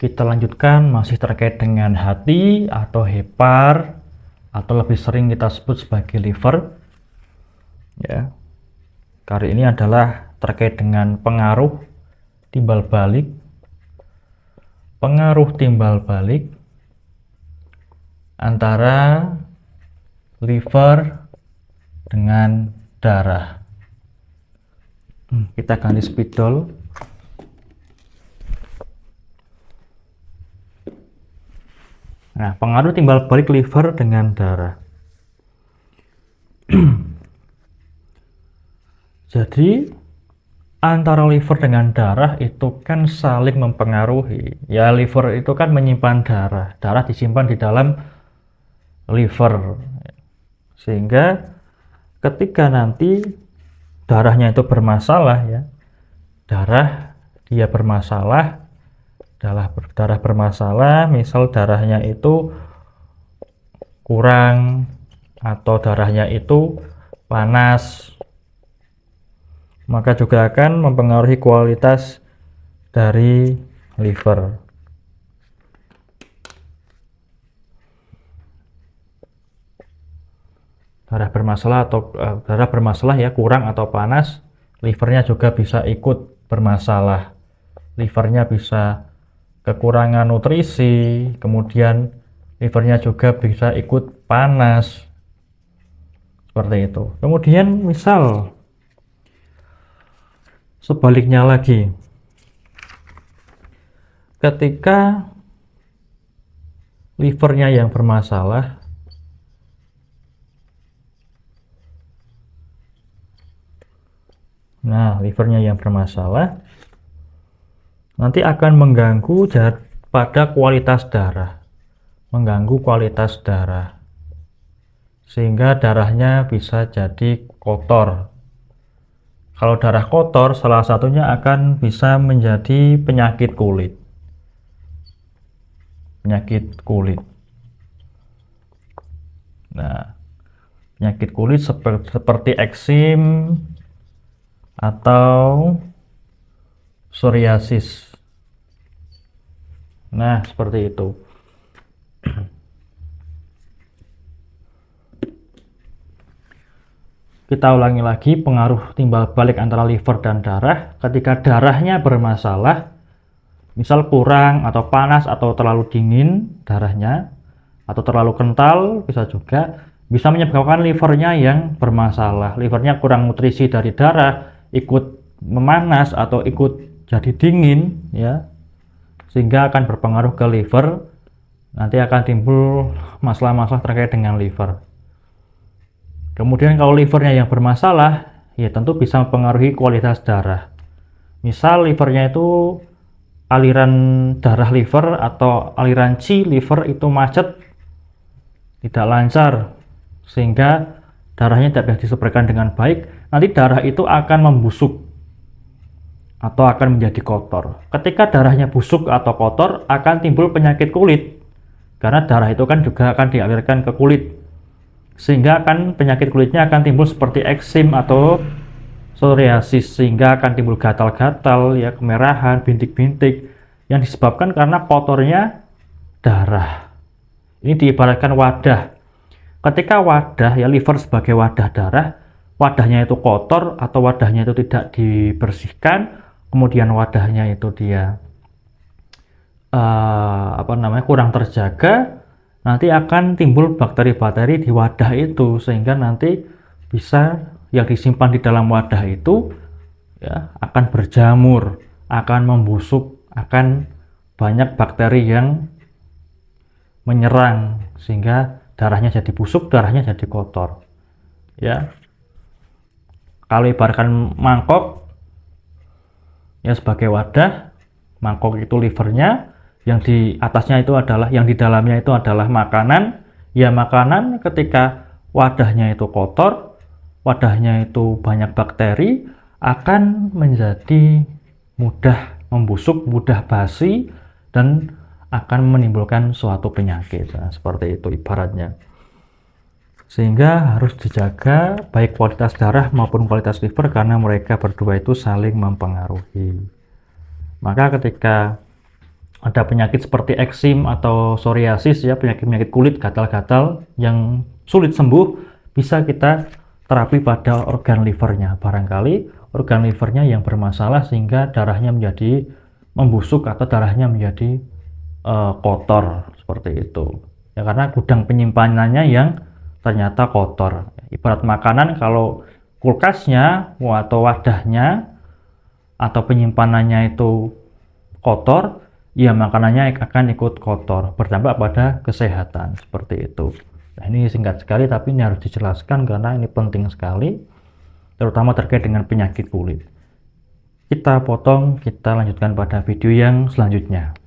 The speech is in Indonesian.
Kita lanjutkan masih terkait dengan hati atau hepar atau lebih sering kita sebut sebagai liver. Ya. Kali ini adalah terkait dengan pengaruh timbal balik. Pengaruh timbal balik antara liver dengan darah. Kita ganti spidol. Nah, pengaruh timbal balik liver dengan darah. Jadi antara liver dengan darah itu kan saling mempengaruhi. Ya, liver itu kan menyimpan darah. Darah disimpan di dalam liver. Sehingga ketika nanti darahnya itu bermasalah ya. Dia bermasalah. Darah bermasalah, misal darahnya itu kurang atau darahnya itu panas, maka juga akan mempengaruhi kualitas dari liver. Darah bermasalah ya, kurang atau panas, livernya juga bisa ikut bermasalah. Livernya bisa kekurangan nutrisi, kemudian livernya juga bisa ikut panas, seperti itu. Kemudian misal sebaliknya lagi, ketika livernya yang bermasalah, nanti akan mengganggu pada kualitas darah, sehingga darahnya bisa jadi kotor. Kalau darah kotor, salah satunya akan bisa menjadi penyakit kulit. Nah, penyakit kulit seperti eksim atau psoriasis. Nah, seperti itu. Kita ulangi lagi pengaruh timbal balik antara liver dan darah. Ketika darahnya bermasalah, misal kurang atau panas atau terlalu dingin darahnya, atau terlalu kental, bisa menyebabkan livernya yang bermasalah. Livernya kurang nutrisi dari darah, ikut memanas atau ikut jadi dingin ya, sehingga akan berpengaruh ke liver. Nanti akan timbul masalah-masalah terkait dengan liver. Kemudian kalau livernya yang bermasalah, ya tentu bisa mempengaruhi kualitas darah. Misal livernya itu aliran darah liver atau aliran qi liver itu macet, tidak lancar, sehingga darahnya tidak bisa disebarkan dengan baik. Nanti darah itu akan membusuk atau akan menjadi kotor. Ketika darahnya busuk atau kotor, akan timbul penyakit kulit, karena darah itu kan juga akan dialirkan ke kulit, sehingga penyakit kulitnya akan timbul seperti eksim atau psoriasis, sehingga akan timbul gatal-gatal ya, kemerahan, bintik-bintik yang disebabkan karena kotornya darah. Ini diibaratkan wadah. Ketika wadah ya, liver sebagai wadah darah, wadahnya itu kotor atau wadahnya itu tidak dibersihkan, kemudian wadahnya itu dia kurang terjaga, nanti akan timbul bakteri-bakteri di wadah itu, sehingga nanti bisa yang disimpan di dalam wadah itu ya akan berjamur, akan membusuk, akan banyak bakteri yang menyerang, sehingga darahnya jadi busuk, darahnya jadi kotor ya. Kalau ibaratkan mangkok ya sebagai wadah, mangkok itu livernya, yang di atasnya itu adalah, yang di dalamnya itu adalah makanan. Ya, makanan ketika wadahnya itu kotor, wadahnya itu banyak bakteri, akan menjadi mudah membusuk, mudah basi, dan akan menimbulkan suatu penyakit. Nah, seperti itu ibaratnya. Sehingga harus dijaga baik kualitas darah maupun kualitas liver, karena mereka berdua itu saling mempengaruhi. Maka ketika ada penyakit seperti eksim atau psoriasis ya, penyakit-penyakit kulit gatal-gatal yang sulit sembuh, bisa kita terapi pada organ livernya. Barangkali organ livernya yang bermasalah sehingga darahnya menjadi membusuk atau darahnya menjadi kotor seperti itu. Ya karena gudang penyimpanannya yang ternyata kotor. Ibarat makanan, kalau kulkasnya atau wadahnya atau penyimpanannya itu kotor, ya makanannya akan ikut kotor, berdampak pada kesehatan seperti itu. Nah, ini singkat sekali tapi ini harus dijelaskan karena ini penting sekali, terutama terkait dengan penyakit kulit. Kita potong, kita lanjutkan pada video yang selanjutnya.